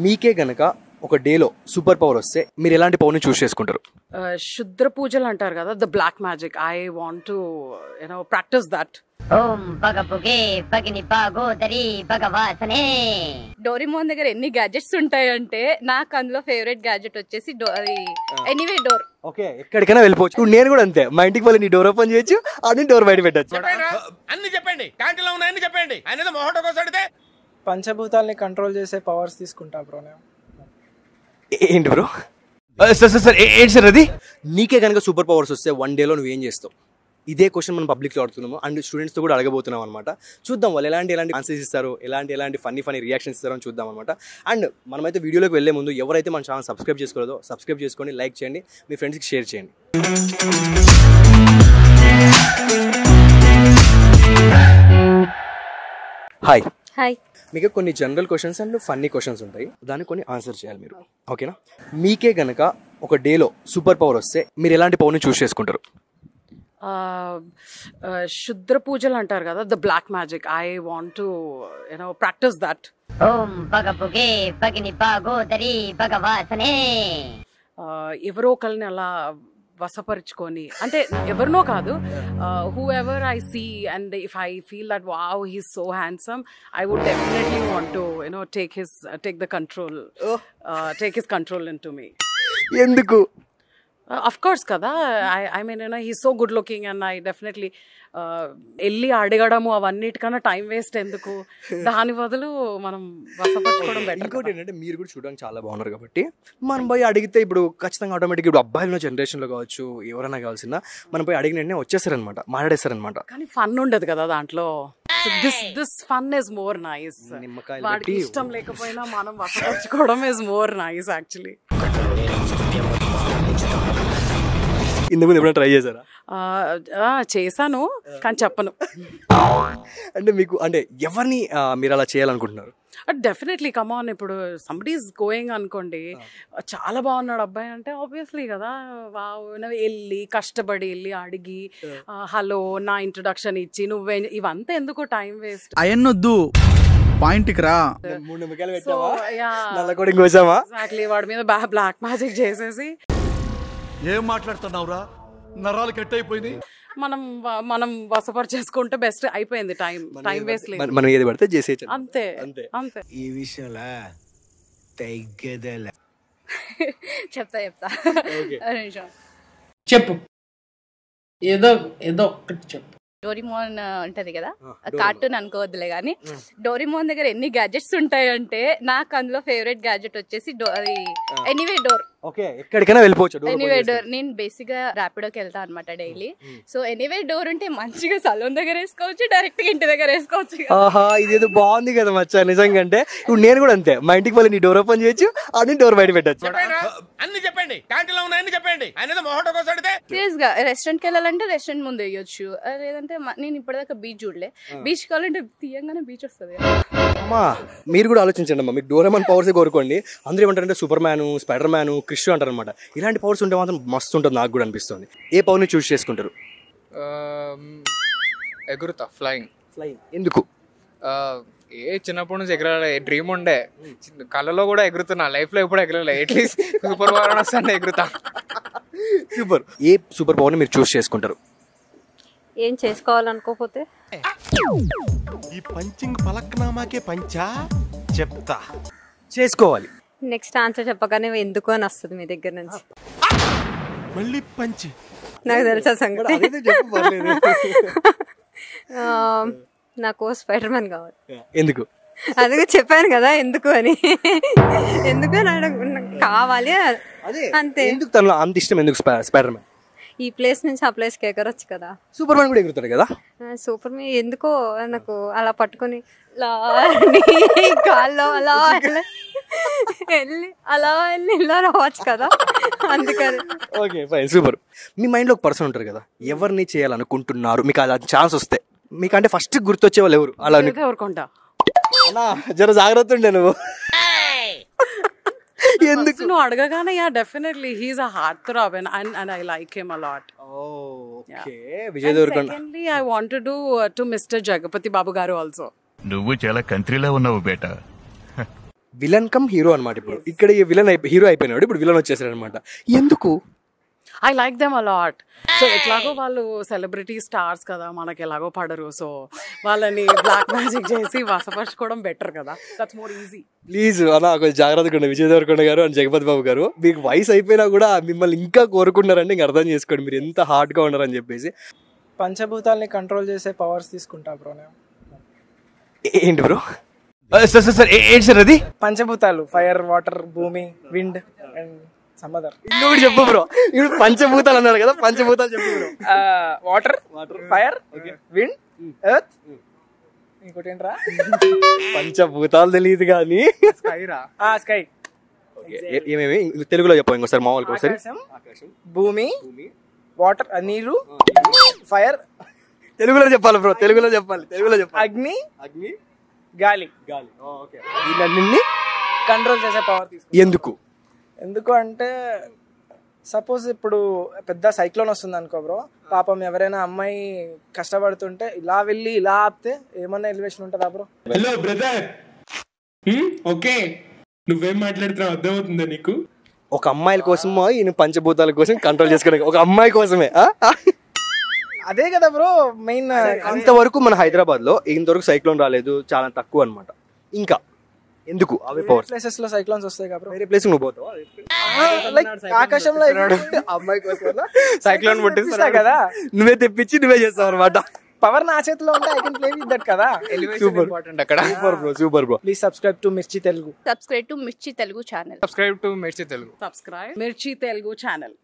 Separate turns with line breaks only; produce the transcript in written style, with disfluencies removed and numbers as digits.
మీకే గనక ఒక డేలో సూపర్ పవర్ వస్తే మీరు ఎలాంటి పవర్ని చూస్ చేసుకుంటారు?
శుద్ర పూజలు అంటారు కదా, the black magic. I want to practise that.
ఓం భగపుగే భగిని భాగోదరి భగవాసనే.
డోరేమోన్ దగ్గర ఎన్ని గ్యాజెట్స్ ఉంటాయంటే నాకు అందులో ఫేవరెట్ గ్యాజెట్ వచ్చేసి ఎనీవే డోర్.
ఓకే, ఎక్కడికైనా వెళ్ళిపోవచ్చు. నేను కూడా అంతే, మా ఇంటికి వెళ్ళి నీ డోర్ ఓపెన్ చేయొచ్చు, అన్ని డోర్ బయట పెట్టచ్చు.
అన్ని చెప్పండి, క్యాంటీన్లో ఉన్న అన్ని చెప్పండి. అనేది మొహటో కోసం అడితే
పంచభూతాల్ని కంట్రోల్ చేసే పవర్స్ తీసుకుంటా బ్రో.
ఏంటి బ్రో? సార్ ఏంటి సార్ అది? నీకే కనుక సూపర్ పవర్స్ వస్తే వన్ డేలో నువ్వు ఏం చేస్తావు? ఇదే క్వశ్చన్ మనం పబ్లిక్లో ఆడుతున్నాము అండ్ స్టూడెంట్స్తో కూడా అడగబోతున్నాం అనమాట. చూద్దాం వాళ్ళు ఎలాంటి ఆన్సర్స్ ఇస్తారు, ఎలాంటి ఫన్నీ రియాక్షన్స్ ఇస్తారో అని చూద్దాం అనమాట. అండ్ మనమైతే వీడియోలోకి వెళ్ళే ముందు ఎవరైతే మన ఛానల్ సబ్స్క్రైబ్ చేసుకోలేదో సబ్స్క్రైబ్ చేసుకొని లైక్ చేయండి, మీ ఫ్రెండ్స్కి షేర్ చేయండి. Hi
hi.
మీకు కొన్ని general questions and funny questions ఉంటాయి, దానికి కొన్ని ఆన్సర్ చేయాలి మీరు, ఓకేనా? మీకే గనక ఒక డేలో సూపర్ పవర్ వస్తే మీరు ఎలాంటి పవర్ని చూస్ చేసుకుంటారు?
శుద్ర పూజలు అంటారు కదా, the black magic. I want to practise that.
ఓం భగపుగే భగిని భాగోదరి భగవాసనే.
ఎవరో ఒకరిని అలా వసపరుచుకొని, అంటే ఎవరినో కాదు, whoever I see and if I feel that wow he's so handsome, I would definitely want to take the control, take his control into me.
ఎందుకు?
అఫ్ కోర్స్ కదా, I mean he's so good looking and I definitely వెళ్ళి అడగడము అవన్నిటికన్నా time waste ఎందుకు, దాని బదులు మనం వసపరచుకోవడం better.
ఇంకోటి ఏంటంటే మీరు కూడా చూడడానికి చాలా బాగున్నారు కాబట్టి మనం పోయి అడిగితే ఇప్పుడు ఖచ్చితంగా ఆటోమేటిక్ ఇప్పుడు అబ్బాయిల జనరేషన్లో కావచ్చు ఎవరైనా కావాల్సిందా మనం పోయి అడిగిన వెంటనే వచ్చేస్తారనమాట, మాట్లాడేస్తారనమాట.
కానీ ఫన్ ఉండదు కదా దాంట్లో. This fun is more nice. వాడికి ఇష్టం లేకపోయినా మనం వసపరచుకోవడం ఇస్ మోర్ నైస్ యాక్చువల్లీ.
ఇంతకుముందు ఎప్పుడైనా ట్రై చేశారా?
చేశాను కానీ చెప్పను.
అంటే మీకు అంటే ఎవరిని మీరు అలా చేయాలనుకుంటున్నారు?
డెఫినెట్లీ కమాన్. ఇప్పుడు సంబడీ ఈస్ గోయింగ్ అనుకోండి, చాలా బాగున్నాడు అబ్బాయి అంటే ఆబ్వియస్లీ కదా, వెళ్ళి కష్టపడి వెళ్ళి అడిగి హలో నా ఇంట్రొడక్షన్ ఇచ్చి నువ్వే, ఇవంతా ఎందుకు టైం వేస్ట్.
అయన్నొద్దు, పాయింట్కి రా.
ఎగ్జాక్ట్లీ, వాడి మీద బ్లాక్ మ్యాజిక్ చేసేసి
ఏం మాట్లాడుతున్నావురా, నరాలు కట్ అయిపోయింది.
మనం వసపరిచేసుకుంటే బెస్ట్, అయిపోయింది. టైం వేస్ట్ లేదు,
మనం ఏది పడితే చేసేయచ్చు.
అంతే అంతే.
ఈ విషయంలో
చెప్తా
చెప్పు, ఏదో ఒక్కటి చెప్పు.
డోరేమోన్ ఉంటది కదా, కార్టూన్ అనుకోవద్దులే కానీ, డోరేమోన్ దగ్గర ఎన్ని గ్యాజెట్స్ ఉంటాయంటే నాకు అందులో ఫేవరెట్ గ్యాజెట్ వచ్చేసి ఎనీవే డోర్.
ఓకే, ఎక్కడికైనా వెళ్ళిపోవచ్చు.
Anyway door. నేను బేసిక్ గా ర్యాపిడోకి వెళ్తా అనమాట డైలీ. సో ఎనీవే డోర్ ఉంటే మంచిగా సలూన్ దగ్గర వేసుకోవచ్చు, డైరెక్ట్ గా ఇంటి దగ్గర వేసుకోవచ్చు.
ఆహా, ఇదేదో బాగుంది కదా మచ్చా, నిజంగా. అంటే ఇప్పుడు నేను కూడా అంతే, మా ఇంటికి వెళ్ళి నీ డోర్ ఓపెన్ చేయొచ్చు, అన్ని డోర్ బయట పెట్టచ్చు.
అన్ని చెప్పండి, క్యాంటీన్లో ఉన్న అన్ని చెప్పండి. అనేది మొహటో కోసం అడితే
సీరియస్ గా రెస్టారెంట్ కి వెళ్ళాలంటే రెస్టారెంట్ ముందు వేయొచ్చు, లేదంటే నేను ఇప్పటిదాకా బీచ్ చూడలే, బీచ్ కావాలంటే తీయంగానే బీచ్ వస్తుంది.
అమ్మా మీరు కూడా ఆలోచించండి అమ్మా, మీకు డోరేమోన్ పవర్స్ కోరుకోండి. అందరూ ఏమంటారంటే superman, spiderman, Krrish అంటారు అనమాట. ఇలాంటి పవర్స్ ఉంటే మాత్రం మస్తు ఉంటుంది, నాకు కూడా అనిపిస్తుంది. ఏ పవర్ని చూస్ చేసుకుంటారు?
ఎగురుతా, ఫ్లయింగ్.
ఎందుకు?
చిన్నప్పటి నుంచి ఎగరాలి డ్రీమ్ ఉండే, కళ్ళలో కూడా ఎగురుతున్నా, లైఫ్ లో ఎప్పుడు ఎగరలే. అట్లీస్ట్ సూపర్ పవర్ వస్తానే ఎగురుతా.
సూపర్. ఏ సూపర్ పవర్ని మీరు చూస్ చేసుకుంటారు?
ఏం చేసుకోవాలనుకోకపోతే
ఈ పంచింగ్ పలక్నామాకే పంచా చెప్తా,
చేసుకోవాలి.
నెక్స్ట్ ఆన్సర్ చెప్పగానే ఎందుకు అని వస్తుంది మీ దగ్గర నుంచి.
మళ్ళీ పంచి
నాకు తెలుసా సంగతి. నాకు స్పైడర్ మ్యాన్ కావాలి.
ఎందుకు?
అందుకే చెప్పాను కదా ఎందుకు అని. ఎందుకు కావాలి అంతే.
ఎందుకు తనలో అంత ఇష్టం? ఎందుకు స్పైడర్ మ్యాన్?
ఈ ప్లేస్ నుంచి ఆ ప్లేస్కి ఎగరొచ్చు కదా.
సూపర్ మ్యాన్ కూడా ఎగురుతాడు కదా.
సూపర్ మ్యాన్ ఎందుకో నాకు అలా పట్టుకొని కాల్లో అలా వెళ్ళి ఇలా రావచ్చు కదా, అందుకని.
Okay fine, super. మీ మైండ్లో ఒక పర్సన్ ఉంటారు కదా, ఎవరిని చేయాలనుకుంటున్నారు? మీకు అది ఛాన్స్ వస్తే మీకు అంటే ఫస్ట్ గుర్తొచ్చే వాళ్ళు ఎవరు? అలా
ఎవరుకుంటా
జర జాగ్రత్త ఉండే నువ్వు. ఎందుకు
నువ్వు అడగగానే? Yeah definitely he's a heartthrob and I like him a lot.
Okay, Vijay Deverakonda.
Secondly I want to do to mister Jagapathi Babu garu also.
నువ్వు చాలా కంట్రీలో ఉన్నావు బేటా.
విలన్ కమ్ హీరో అనమాట. ఇప్పుడు ఇక్కడ ఈ విలన్ హీరో అయిపోయినాడు, ఇప్పుడు విలన్ వచ్చేసాడు అనమాట. ఎందుకు?
I like them a lot. So ఎట్లాగో వాళ్ళు సెలబ్రిటీ స్టార్స్ కదా, మనకి ఎలాగో పడరు. సో వాళ్ళని బ్లాక్ మ్యాజిక్ చేసి వసపరచుకోవడం బెటర్ కదా, దట్స్ మోర్ ఈజీ.
ప్లీజ్ అలా కొంచెం జాగ్రత్తగా ఉండండి. విజయ్ దేవరకొండ గారు అండ్ జగపతి బాబు గారు, మీకు వయసు అయిపోయినా కూడా మిమ్మల్ని ఇంకా కోరుకుంటున్నారంటే ఇంక అర్థం చేసుకోండి మీరు ఎంత హార్డ్గా ఉన్నారని చెప్పేసి.
పంచభూతాల్ని కంట్రోల్ చేసే పవర్స్ తీసుకుంటా బ్రో నేను.
ఏంటి బ్రో? సార్ సార్ సార్ ఏంటి సార్ అది?
పంచభూతాలు ఫైర్, వాటర్, భూమి, విండ్ అండ్ సమ్ అదర్.
ఇంకొకటి చెప్పు బ్రో. ఇప్పుడు పంచభూతాలు అన్నారు కదా, పంచభూతాలు చెప్పు bro.
Water, fire, wind, earth, ఇంకోటి ఏంట్రా?
పంచభూతాలు తెలియదు కానీ
స్కై.
ఏమేమి తెలుగులో చెప్పు ఇంకోసారి, మా వాళ్ళకి ఒకసారి.
భూమి, వాటర్ నీరు, ఫైర్
తెలుగులో చెప్పాలి బ్రో, తెలుగులో చెప్పాలి.
అగ్ని,
అగ్ని,
గాలి.
వీళ్ళన్నింటినీ
కంట్రోల్ చేసే పవర్ తీసుకుంటా. ఎందుకు అంటే సపోజ్ ఇప్పుడు పెద్ద సైక్లోన్ వస్తుంది అనుకో బ్రో, పాపం ఎవరైనా అమ్మాయి కష్టపడుతుంటే ఇలా వెళ్ళి ఇలా ఆపితే ఏమన్నా ఎలివేషన్ ఉంటుందా బ్రో?
హలో బ్రదర్, ఓకే నువ్వేం మాట్లాడుతున్నావు అర్థమవుతుందా నీకు?
ఒక అమ్మాయిల కోసం ఈయన పంచభూతాల కోసం కంట్రోల్ చేసుకోవడానికి, ఒక అమ్మాయి కోసమే.
అదే కదా బ్రో మెయిన్.
అంతవరకు మన హైదరాబాద్ లో ఇంతవరకు సైక్లోన్ రాలేదు, చాలా తక్కువ అనమాట. ఇంకా ఎందుకు అవే పవర్స్?
ప్లేసెస్ లో సైక్లోన్స్ వస్తాయి కదా బ్రో.
వేరే ప్లేస్ నువ్వు పోతావా?
లైక్ ఆకాశంలో
అమ్మాయి కోసం
సైక్లోన్ పుట్టిస్తా కదా,
నువ్వే తెప్పించి నువ్వే చేస్తావు అనమాట.
పవర్ నా చేతిలో ఉంటే I can play with that కదా.
సూపర్ అక్కడ. Super bro.
Please subscribe to మిర్చి తెలుగు.
సబ్స్క్రైబ్ టు మిర్చి తెలుగు ఛానల్.
సబ్స్క్రైబ్ టు మిర్చి తెలుగు.
సబ్స్క్రైబ్ మిర్చి తెలుగు ఛానల్.